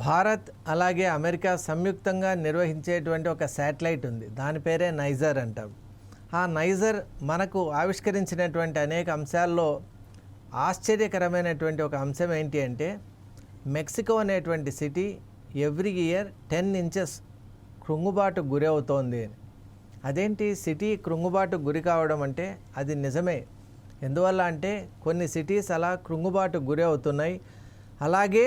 భారత్ అలాగే అమెరికా సంయుక్తంగా నిర్వహించేటువంటి ఒక శాటిలైట్ ఉంది. దాని పేరే నైజర్ అంటాం. ఆ నైజర్ మనకు ఆవిష్కరించినటువంటి అనేక అంశాల్లో ఆశ్చర్యకరమైనటువంటి ఒక అంశం ఏంటి అంటే, మెక్సికో అనేటువంటి సిటీ ఎవ్రీ ఇయర్ 10 ఇంచెస్ కృంగుబాటు గురి అవుతోంది అని. అదేంటి సిటీ కృంగుబాటు గురి కావడం అంటే అది నిజమే. ఎందువల్ల అంటే కొన్ని సిటీస్ అలా కృంగుబాటు గురి అవుతున్నాయి. అలాగే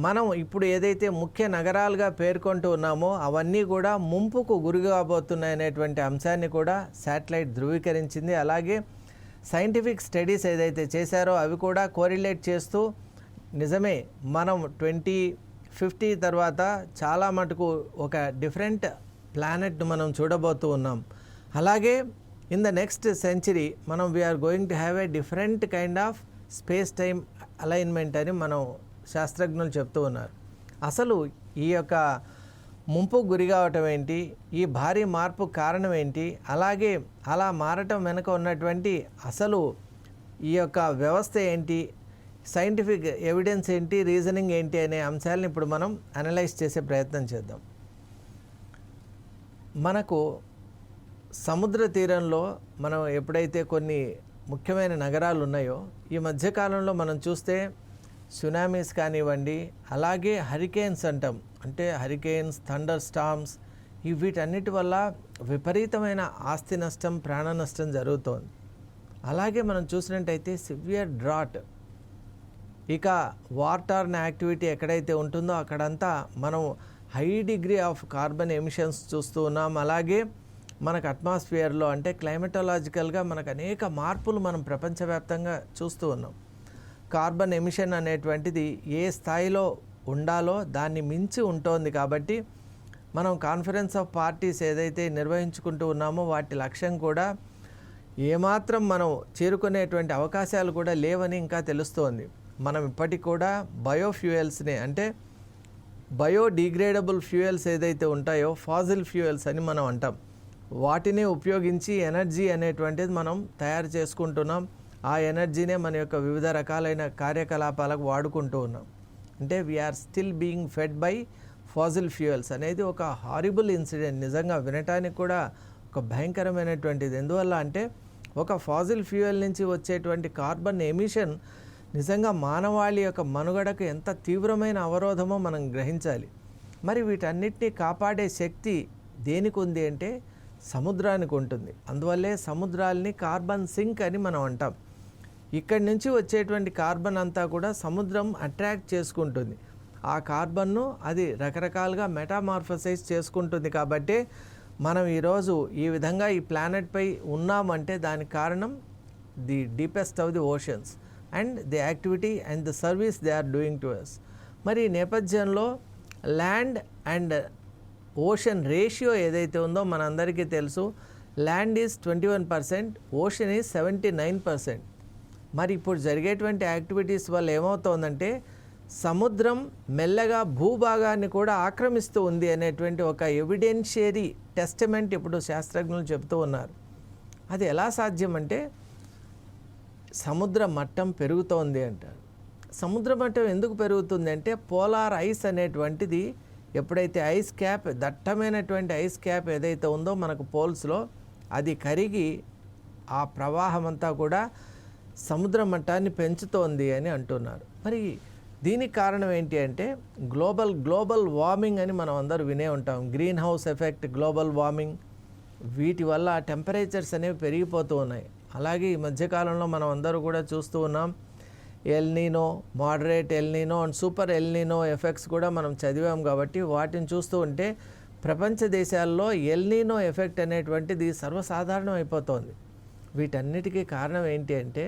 మనం ఇప్పుడు ఏదైతే ముఖ్య నగరాలుగా పేర్కొంటూ ఉన్నామో అవన్నీ కూడా ముంపుకు గురి కాబోతున్నాయి అనేటువంటి అంశాన్ని కూడా శాటిలైట్ ధృవీకరించింది. అలాగే సైంటిఫిక్ స్టడీస్ ఏదైతే చేశారో అవి కూడా కోరిలేట్ చేస్తూ నిజమే మనం 2050 తర్వాత చాలా మటుకు ఒక డిఫరెంట్ ప్లానెట్ను మనం చూడబోతూ ఉన్నాం. అలాగే ఇన్ ద నెక్స్ట్ సెంచరీ మనం we are going to have a different kind of space time alignment అని మనం శాస్త్రజ్ఞులు చెప్తూ ఉన్నారు. అసలు ఈ యొక్క ముంపు గురి కావటం ఏంటి, ఈ భారీ మార్పు కారణం ఏంటి, అలాగే అలా మారటం వెనుక ఉన్నటువంటి అసలు ఈ యొక్క వ్యవస్థ ఏంటి, సైంటిఫిక్ ఎవిడెన్స్ ఏంటి, రీజనింగ్ ఏంటి అనే అంశాలను ఇప్పుడు మనం అనలైజ్ చేసే ప్రయత్నం చేద్దాం. మనకు సముద్ర తీరంలో మనం ఎప్పుడైతే కొన్ని ముఖ్యమైన నగరాలు ఉన్నాయో ఈ మధ్యకాలంలో మనం చూస్తే సునామీస్ కానివ్వండి, అలాగే హరికేన్స్ అంటాం, అంటే హరికేన్స్, థండర్ స్టార్మ్స్, వీటన్నిటి వల్ల విపరీతమైన ఆస్తి నష్టం, ప్రాణ నష్టం జరుగుతోంది. అలాగే మనం చూసినట్టయితే సివియర్ డ్రాట్, ఇక వాటర్ యాక్టివిటీ ఎక్కడైతే ఉంటుందో అక్కడంతా మనం high degree of carbon emissions చూస్తూ ఉన్నాం. అలాగే మనకు అట్మాస్ఫియర్లో అంటే క్లైమటలాజికల్గా మనకు అనేక మార్పులు మనం ప్రపంచవ్యాప్తంగా చూస్తూ ఉన్నాం. కార్బన్ ఎమిషన్ అనేటువంటిది ఏ స్థాయిలో ఉండాలో దాన్ని మించి ఉంటుంది. కాబట్టి మనం కాన్ఫరెన్స్ ఆఫ్ పార్టీస్ ఏదైతే నిర్వహించుకుంటూ ఉన్నామో వాటి లక్ష్యం కూడా ఏమాత్రం మనం చేరుకునేటువంటి అవకాశాలు కూడా లేవని ఇంకా తెలుస్తోంది. మనం ఇప్పటికి కూడా బయోఫ్యూయల్స్ని అంటే బయోడిగ్రేడబుల్ ఫ్యూయల్స్ ఏదైతే ఉంటాయో ఫాజిల్ ఫ్యూయల్స్ అని మనం అంటాం, వాటిని ఉపయోగించి ఎనర్జీ అనేటువంటిది మనం తయారు చేసుకుంటున్నాం. ఆ ఎనర్జీనే మన యొక్క వివిధ రకాలైన కార్యకలాపాలకు వాడుకుంటూ ఉన్నాం. అంటే we are still being fed by fossil fuels అనేది ఒక హారిబుల్ ఇన్సిడెంట్. నిజంగా వినటానికి కూడా ఒక భయంకరమైనటువంటిది. ఎందువల్ల అంటే ఒక ఫాజిల్ ఫ్యూయల్ నుంచి వచ్చేటువంటి కార్బన్ ఎమిషన్ నిజంగా మానవాళి యొక్క మనుగడకు ఎంత తీవ్రమైన అవరోధమో మనం గ్రహించాలి. మరి వీటన్నిటిని కాపాడే శక్తి దేనికి ఉంది అంటే సముద్రానికి ఉంటుంది. అందువల్లే సముద్రాల్ని కార్బన్ సింక్ అని మనం అంటాం. ఇక్కడి నుంచి వచ్చేటువంటి కార్బన్ అంతా కూడా సముద్రం అట్రాక్ట్ చేసుకుంటుంది. ఆ కార్బన్ను అది రకరకాలుగా మెటామార్ఫసైజ్ చేసుకుంటుంది. కాబట్టి మనం ఈరోజు ఈ విధంగా ఈ ప్లానెట్పై ఉన్నామంటే దానికి కారణం the deepest of the oceans and the activity and the service they are doing to us. మరి ఈ నేపథ్యంలో ల్యాండ్ అండ్ ఓషన్ రేషియో ఏదైతే ఉందో మనందరికీ తెలుసు. Land is 21%, ocean is 79%. మరి ఇప్పుడు జరిగేటువంటి యాక్టివిటీస్ వల్ల ఏమవుతోందంటే సముద్రం మెల్లగా భూభాగాన్ని కూడా ఆక్రమిస్తూ ఉంది అనేటువంటి ఒక ఎవిడెన్షియరీ టెస్టిమెంట్ ఇప్పుడు శాస్త్రజ్ఞులు చెబుతూ ఉన్నారు. అది ఎలా సాధ్యం అంటే సముద్ర మట్టం పెరుగుతోంది అంటారు. సముద్ర మట్టం ఎందుకు పెరుగుతుంది అంటే పోలార్ ఐస్ అనేటువంటిది ఎప్పుడైతే ఐస్ క్యాప్, దట్టమైనటువంటి ఐస్ క్యాప్ ఏదైతే ఉందో మనకు పోల్స్లో అది కరిగి ఆ ప్రవాహం అంతా కూడా సముద్ర మట్టాన్ని పెంచుతోంది అని అంటున్నారు. మరి దీనికి కారణం ఏంటి అంటే గ్లోబల్ వార్మింగ్ అని మనం అందరూ వినే ఉంటాం. Green house effect, global warming, వీటి వల్ల టెంపరేచర్స్ అనేవి పెరిగిపోతూ ఉన్నాయి. అలాగే ఈ మధ్యకాలంలో మనం అందరూ కూడా చూస్తూ ఉన్నాం El Niño, moderate El Niño and super El Niño effects కూడా మనం చదివాం. కాబట్టి వాటిని చూస్తూ ఉంటే ప్రపంచ దేశాల్లో ఎల్నీనో ఎఫెక్ట్ అనేటువంటిది సర్వసాధారణం అయిపోతుంది. వీటన్నిటికీ కారణం ఏంటి అంటే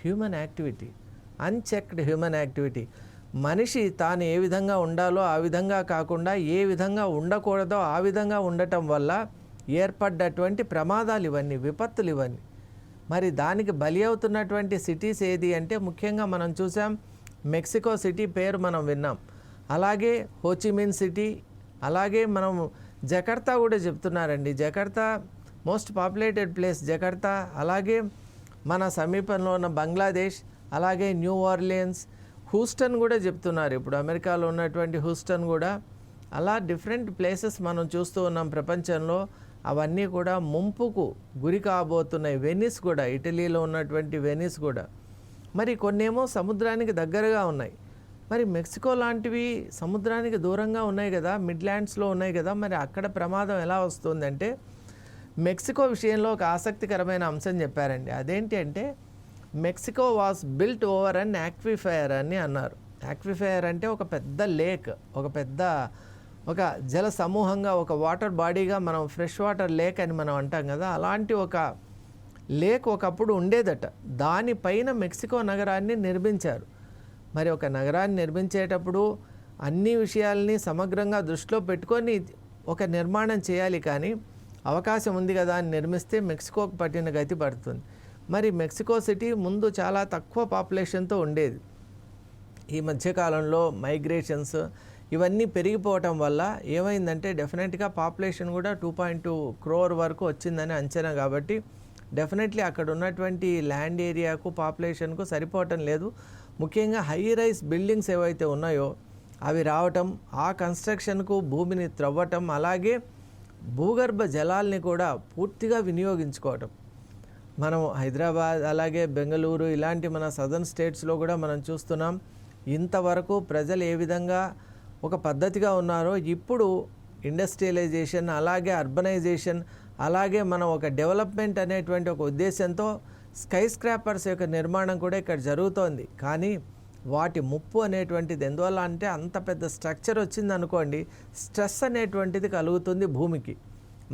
human activity, unchecked human activity. మనిషి తాను ఏ విధంగా ఉండాలో ఆ విధంగా కాకుండా ఏ విధంగా ఉండకూడదో ఆ విధంగా ఉండటం వల్ల ఏర్పడ్డటువంటి ప్రమాదాలు ఇవన్నీ, విపత్తులు ఇవన్నీ. మరి దానికి బలి అవుతున్నటువంటి సిటీస్ ఏది అంటే ముఖ్యంగా మనం చూసాం మెక్సికో సిటీ పేరు మనం విన్నాం. అలాగే హోచిమిన్ సిటీ, అలాగే మనం జకర్తా కూడా చెప్తున్నారండి. Jakarta most populated place Jakarta. అలాగే మన సమీపంలో ఉన్న బంగ్లాదేశ్, అలాగే న్యూ ఆర్లియన్స్, హూస్టన్ కూడా చెప్తున్నారు. ఇప్పుడు అమెరికాలో ఉన్నటువంటి హూస్టన్ కూడా అలా డిఫరెంట్ ప్లేసెస్ మనం చూస్తూ ఉన్నాం ప్రపంచంలో. అవన్నీ కూడా ముంపుకు గురి కాబోతున్నాయి. వెనిస్ కూడా, ఇటలీలో ఉన్నటువంటి వెనిస్ కూడా. మరి కొన్నేమో సముద్రానికి దగ్గరగా ఉన్నాయి. మరి మెక్సికో లాంటివి సముద్రానికి దూరంగా ఉన్నాయి కదా, మిడ్లాండ్స్లో ఉన్నాయి కదా. మరి అక్కడ ప్రమాదం ఎలా వస్తుందంటే, మెక్సికో విషయంలో ఒక ఆసక్తికరమైన అంశం చెప్పారండి. అదేంటి అంటే, Mexico was built over an aquifer అని అన్నారు. యాక్విఫైర్ అంటే ఒక పెద్ద లేక్, ఒక జల సమూహంగా, ఒక వాటర్ బాడీగా, మనం ఫ్రెష్ వాటర్ లేక్ అని మనం అంటాం కదా, అలాంటి ఒక లేక్ ఒకప్పుడు ఉండేదట. దానిపైన మెక్సికో నగరాన్ని నిర్మించారు. మరి ఒక నగరాన్ని నిర్మించేటప్పుడు అన్ని విషయాల్ని సమగ్రంగా దృష్టిలో పెట్టుకొని ఒక నిర్మాణం చేయాలి. కానీ అవకాశం ఉంది కదా అని నిర్మిస్తే మెక్సికోకు పట్టిన గతి పడుతుంది. మరి మెక్సికో సిటీ ముందు చాలా తక్కువ పాపులేషన్తో ఉండేది. ఈ మధ్యకాలంలో మైగ్రేషన్స్ ఇవన్నీ పెరిగిపోవటం వల్ల ఏమైందంటే, డెఫినెట్గా పాపులేషన్ కూడా 2.2 crore వరకు వచ్చిందని అంచనా. కాబట్టి డెఫినెట్లీ అక్కడ ఉన్నటువంటి ల్యాండ్ ఏరియాకు, పాపులేషన్కు సరిపోవటం లేదు. ముఖ్యంగా హై రైజ్ బిల్డింగ్స్ ఏవైతే ఉన్నాయో అవి రావటం, ఆ కన్స్ట్రక్షన్కు భూమిని త్రవ్వటం, అలాగే భూగర్భ జలాల్ని కూడా పూర్తిగా వినియోగించుకోవటం. మనం హైదరాబాద్, అలాగే బెంగళూరు ఇలాంటి మన సదర్న్ స్టేట్స్లో కూడా మనం చూస్తున్నాం. ఇంతవరకు ప్రజలు ఏ విధంగా ఒక పద్ధతిగా ఉన్నారో, ఇప్పుడు ఇండస్ట్రియలైజేషన్, అలాగే అర్బనైజేషన్, అలాగే మనం ఒక డెవలప్మెంట్ అనేటువంటి ఒక ఉద్దేశంతో స్కై స్క్రాపర్స్ యొక్క నిర్మాణం కూడా ఇక్కడ జరుగుతోంది. కానీ వాటి ముప్పు అనేటువంటిది ఎందువల్ల అంటే, అంత పెద్ద స్ట్రక్చర్ వచ్చిందనుకోండి, స్ట్రెస్ అనేటువంటిది కలుగుతుంది భూమికి.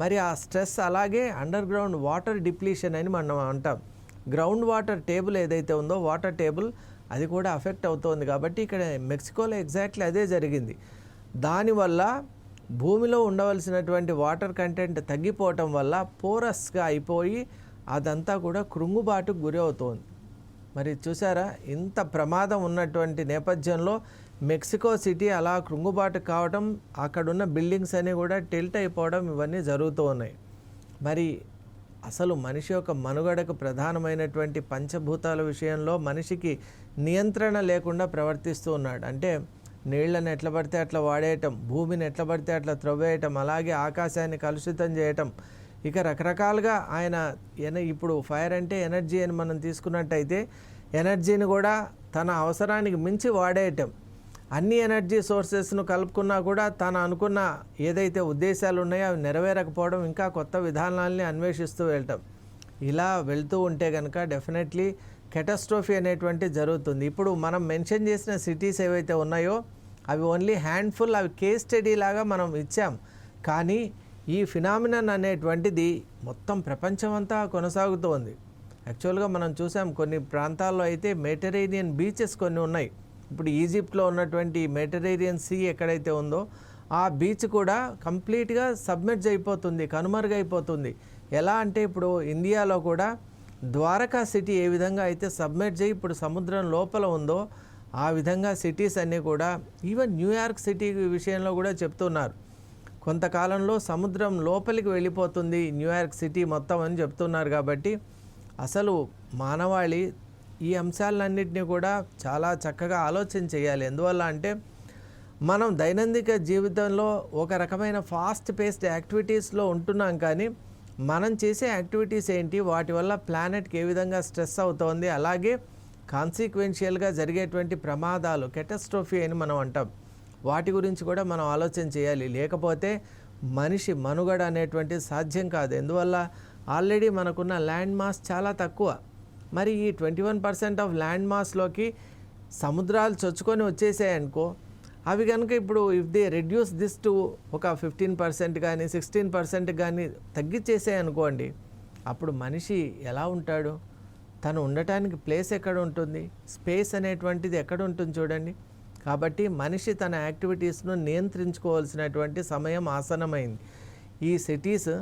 మరి ఆ స్ట్రెస్, అలాగే అండర్ గ్రౌండ్ వాటర్ డిప్లీషన్ అని మనం అంటాం. గ్రౌండ్ వాటర్ టేబుల్ ఏదైతే ఉందో, వాటర్ టేబుల్, అది కూడా అఫెక్ట్ అవుతోంది. కాబట్టి ఇక్కడ మెక్సికోలో ఎగ్జాక్ట్లీ అదే జరిగింది. దానివల్ల భూమిలో ఉండవలసినటువంటి వాటర్ కంటెంట్ తగ్గిపోవటం వల్ల పోరస్గా అయిపోయి అదంతా కూడా కృంగుబాటుకు గురి అవుతోంది. మరి చూసారా, ఇంత ప్రమాదం ఉన్నటువంటి నేపథ్యంలో మెక్సికో సిటీ అలా కృంగుబాటు కావడం, అక్కడున్న బిల్డింగ్స్ అన్నీ కూడా టిల్ట్ అయిపోవడం, ఇవన్నీ జరుగుతూ ఉన్నాయి. మరి అసలు మనిషి యొక్క మనుగడకు ప్రధానమైనటువంటి పంచభూతాల విషయంలో మనిషికి నియంత్రణ లేకుండా ప్రవర్తిస్తూ ఉన్నాడు. అంటే నీళ్లను ఎట్లా పడితే అట్లా వాడేయటం, భూమిని ఎట్లా పడితే అట్లా త్రవ్వేయటం, అలాగే ఆకాశాన్ని కలుషితం చేయటం, ఇక రకరకాలుగా ఆయన ఇప్పుడు ఫైర్ అంటే ఎనర్జీ అని మనం తీసుకున్నట్టయితే, ఎనర్జీని కూడా తన అవసరానికి మించి వాడేయటం, అన్ని ఎనర్జీ సోర్సెస్ను కలుపుకున్నా కూడా తను అనుకున్న ఏదైతే ఉద్దేశాలు ఉన్నాయో అవి నెరవేరకపోవడం, ఇంకా కొత్త విధానాలని అన్వేషిస్తూ వెళ్ళటం, ఇలా వెళ్తూ ఉంటే కనుక డెఫినెట్లీ కెటాస్ట్రోఫీ అనేటువంటి జరుగుతుంది. ఇప్పుడు మనం మెన్షన్ చేసిన సిటీస్ ఏవైతే ఉన్నాయో అవి ఓన్లీ హ్యాండ్ఫుల్, అవి కేస్ స్టడీ లాగా మనం ఇచ్చాం. కానీ ఈ ఫినామినన్ అనేటువంటిది మొత్తం ప్రపంచమంతా కొనసాగుతోంది. యాక్చువల్గా మనం చూసాం, కొన్ని ప్రాంతాల్లో అయితే మెడిటరేనియన్ బీచెస్ కొన్ని ఉన్నాయి. ఇప్పుడు ఈజిప్ట్లో ఉన్నటువంటి మెడిటరేనియన్ సీ ఎక్కడైతే ఉందో ఆ బీచ్ కూడా కంప్లీట్గా సబ్మెర్జ్ అయిపోతుంది, కనుమరుగైపోతుంది. ఎలా అంటే, ఇప్పుడు ఇండియాలో కూడా ద్వారకా సిటీ ఏ విధంగా అయితే సబ్మెర్జ్ అయ్యి ఇప్పుడు సముద్రం లోపల ఉందో, ఆ విధంగా సిటీస్ అన్నీ కూడా, ఈవెన్ న్యూయార్క్ సిటీ విషయంలో కూడా చెప్తున్నారు, కొంతకాలంలో సముద్రం లోపలికి వెళ్ళిపోతుంది న్యూయార్క్ సిటీ మొత్తం అని చెప్తున్నారు. కాబట్టి అసలు మానవాళి ఈ అంశాలన్నింటినీ కూడా చాలా చక్కగా ఆలోచన చేయాలి. ఎందువల్ల అంటే, మనం దైనందిక జీవితంలో ఒక రకమైన ఫాస్ట్ పేస్డ్ యాక్టివిటీస్లో ఉంటున్నాం. కానీ మనం చేసే యాక్టివిటీస్ ఏంటి, వాటి వల్ల ప్లానెట్కి ఏ విధంగా స్ట్రెస్ అవుతోంది, అలాగే కాన్సిక్వెన్షియల్గా జరిగేటువంటి ప్రమాదాలు, కెటాస్ట్రోఫీ అని మనం అంటాం, వాటి గురించి కూడా మనం ఆలోచన చేయాలి. లేకపోతే మనిషి మనుగడ అనేటువంటిది సాధ్యం కాదు. ఎందువల్ల, ఆల్రెడీ మనకున్న ల్యాండ్ మాస్ చాలా తక్కువ. మరి ఈ 21% ఆఫ్ ల్యాండ్ మాస్లోకి సముద్రాలు చొచ్చుకొని వచ్చేసాయనుకో, అవి కనుక ఇప్పుడు if they reduce this to ఒక 15% కానీ 16% కానీ తగ్గించేసాయనుకోండి, అప్పుడు మనిషి ఎలా ఉంటాడు? తను ఉండటానికి ప్లేస్ ఎక్కడ ఉంటుంది, స్పేస్ అనేటువంటిది ఎక్కడ ఉంటుంది చూడండి. కాబట్టి మనిషి తన యాక్టివిటీస్ను నియంత్రించుకోవాల్సినటువంటి సమయం ఆసన్నమైంది. ఈ సిటీస్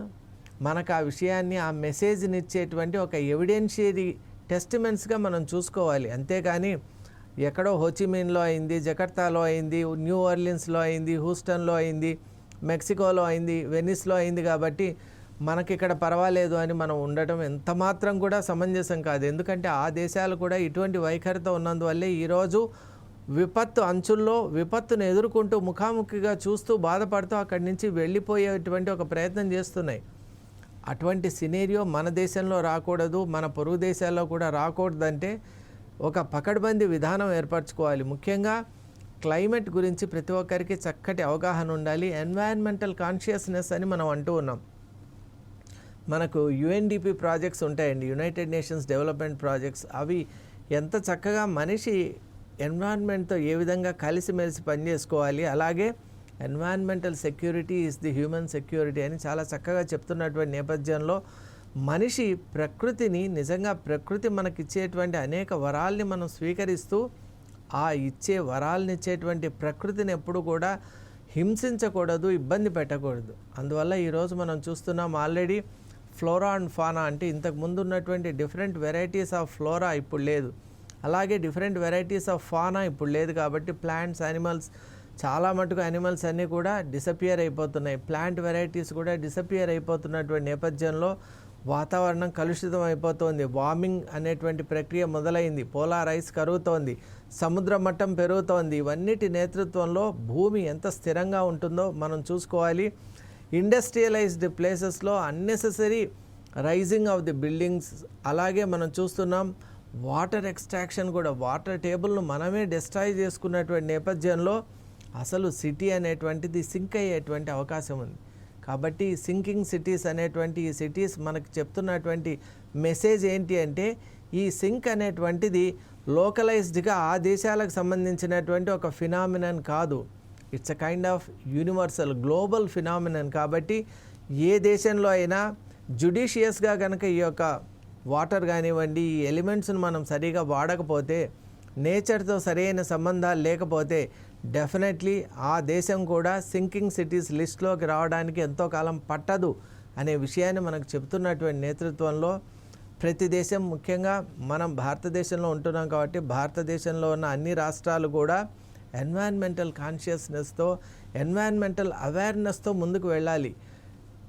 మనకు ఆ విషయాన్ని, ఆ మెసేజ్ని ఇచ్చేటువంటి ఒక ఎవిడెన్షియరీ టెస్టిమెంట్స్గా మనం చూసుకోవాలి. అంతేకాని ఎక్కడో హోచిమిన్లో అయింది, జకర్తాలో అయింది, న్యూ ఆర్లిన్స్లో అయింది, హూస్టన్లో అయింది, మెక్సికోలో అయింది, వెనిస్లో అయింది కాబట్టి మనకి ఇక్కడ పర్వాలేదు అని మనం ఉండటం ఎంత మాత్రం కూడా సమంజసం కాదు. ఎందుకంటే ఆ దేశాలు కూడా ఇటువంటి వైఖరితో ఉన్నందువల్లే ఈరోజు విపత్తు అంచుల్లో విపత్తును ఎదుర్కొంటూ ముఖాముఖిగా చూస్తూ బాధపడుతూ అక్కడి నుంచి వెళ్ళిపోయేటువంటి ఒక ప్రయత్నం చేస్తున్నాయి. అటువంటి సినేరియో మన దేశంలో రాకూడదు, మన పొరుగు దేశాల్లో కూడా రాకూడదంటే ఒక పకడ్బందీ విధానం ఏర్పరచుకోవాలి. ముఖ్యంగా క్లైమేట్ గురించి ప్రతి ఒక్కరికి చక్కటి అవగాహన ఉండాలి. ఎన్వైరన్మెంటల్ కాన్షియస్నెస్ అని మనం అంటూ ఉన్నాం. మనకు యుఎన్డిపి ప్రాజెక్ట్స్ ఉంటాయండి, యునైటెడ్ నేషన్స్ డెవలప్మెంట్ ప్రాజెక్ట్స్. అవి ఎంత చక్కగా మనిషి ఎన్వైరన్మెంట్తో ఏ విధంగా కలిసిమెలిసి పనిచేసుకోవాలి, అలాగే environmental security is the human security అని చాలా చక్కగా చెప్తున్నటువంటి నేపథ్యంలో మనిషి ప్రకృతిని నిజంగా ప్రకృతి మనకిచ్చేటువంటి అనేక వరాల్ని మనం స్వీకరిస్తూ ఆ ఇచ్చే వరాలను ఇచ్చేటువంటి ప్రకృతిని ఎప్పుడు కూడా హింసించకూడదు, ఇబ్బంది పెట్టకూడదు. అందువల్ల ఈరోజు మనం చూస్తున్నాం ఆల్రెడీ ఫ్లోరా అండ్ ఫానా అంటే ఇంతకు ముందు ఉన్నటువంటి డిఫరెంట్ వెరైటీస్ ఆఫ్ ఫ్లోరా ఇప్పుడు లేదు, అలాగే డిఫరెంట్ వెరైటీస్ ఆఫ్ ఫానా ఇప్పుడు లేదు. కాబట్టి ప్లాంట్స్, యానిమల్స్, చాలా మటుకు యానిమల్స్ అన్నీ కూడా డిసపియర్ అయిపోతున్నాయి. ప్లాంట్ వెరైటీస్ కూడా డిసపియర్ అయిపోతున్నటువంటి నేపథ్యంలో వాతావరణం కలుషితం అయిపోతుంది. వార్మింగ్ అనేటువంటి ప్రక్రియ మొదలైంది. పోలార్ ఐస్ కరుగుతోంది, సముద్ర మట్టం పెరుగుతోంది. ఇవన్నిటి నేతృత్వంలో భూమి ఎంత స్థిరంగా ఉంటుందో మనం చూసుకోవాలి. ఇండస్ట్రియలైజ్డ్ ప్లేసెస్లో unnecessary rising of the buildings, అలాగే మనం చూస్తున్నాం వాటర్ ఎక్స్ట్రాక్షన్ కూడా, వాటర్ టేబుల్ను మనమే డిస్ట్రాయ్ చేసుకున్నటువంటి నేపథ్యంలో అసలు సిటీ అనేటువంటిది సింక్ అయ్యేటువంటి అవకాశం ఉంది. కాబట్టి సింకింగ్ సిటీస్ అనేటువంటి ఈ సిటీస్ మనకు చెప్తున్నటువంటి మెసేజ్ ఏంటి అంటే ఈ సింక్ అనేటువంటిది లోకలైజ్డ్గా ఆ దేశాలకు సంబంధించినటువంటి ఒక ఫినామినన్ కాదు, it's a kind of universal global phenomenon. కాబట్టి ఏ దేశంలో అయినా జుడిషియస్గా కనుక ఈ యొక్క వాటర్ కానివ్వండి, ఈ ఎలిమెంట్స్ను మనం సరిగా వాడకపోతే, నేచర్తో సరైన సంబంధాలు లేకపోతే డెఫినెట్లీ ఆ దేశం కూడా సింకింగ్ సిటీస్ లిస్ట్లోకి రావడానికి ఎంతో కాలం పట్టదు అనే విషయాన్ని మనకు చెప్తున్నటువంటి నేతృత్వంలో ప్రతి దేశం, ముఖ్యంగా మనం భారతదేశంలో ఉంటున్నాం కాబట్టి భారతదేశంలో ఉన్న అన్ని రాష్ట్రాలు కూడా ఎన్వైరన్మెంటల్ కాన్షియస్నెస్తో, ఎన్వైరన్మెంటల్ అవేర్నెస్తో ముందుకు వెళ్ళాలి.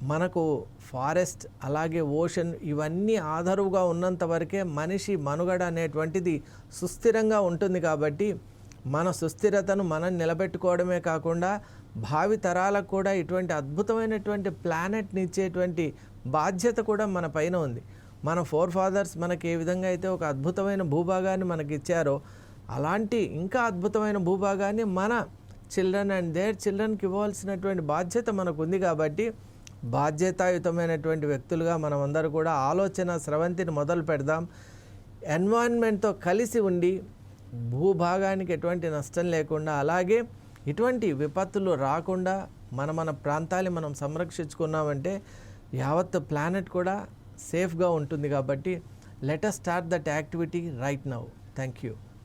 మనకు ఫారెస్ట్ అలాగే ఓషన్ ఇవన్నీ ఆధారుగా ఉన్నంత వరకే మనిషి మనుగడ అనేటువంటిది సుస్థిరంగా ఉంటుంది. కాబట్టి మన సుస్థిరతను మనం నిలబెట్టుకోవడమే కాకుండా భావి తరాలకు కూడా ఇటువంటి అద్భుతమైనటువంటి ప్లానెట్ని ఇచ్చేటువంటి బాధ్యత కూడా మన పైన ఉంది. మన ఫోర్ ఫాదర్స్ మనకి ఏ విధంగా అయితే ఒక అద్భుతమైన భూభాగాన్ని మనకి ఇచ్చారో అలాంటి ఇంకా అద్భుతమైన భూభాగాన్ని మన చిల్డ్రన్ అండ్ దేర్ చిల్డ్రన్కి ఇవ్వాల్సినటువంటి బాధ్యత మనకు ఉంది. కాబట్టి బాధ్యతాయుతమైనటువంటి వ్యక్తులుగా మనం అందరూ కూడా ఆలోచన స్రవంతిని మొదలు పెడదాం. ఎన్వైరన్మెంట్తో కలిసి ఉండి భూభాగానికి ఎటువంటి నష్టం లేకుండా, అలాగే ఇటువంటి విపత్తులు రాకుండా మన ప్రాంతాన్ని మనం సంరక్షించుకున్నామంటే యావత్ ప్లానెట్ కూడా సేఫ్గా ఉంటుంది. కాబట్టి let us start that activity right now. Thank you.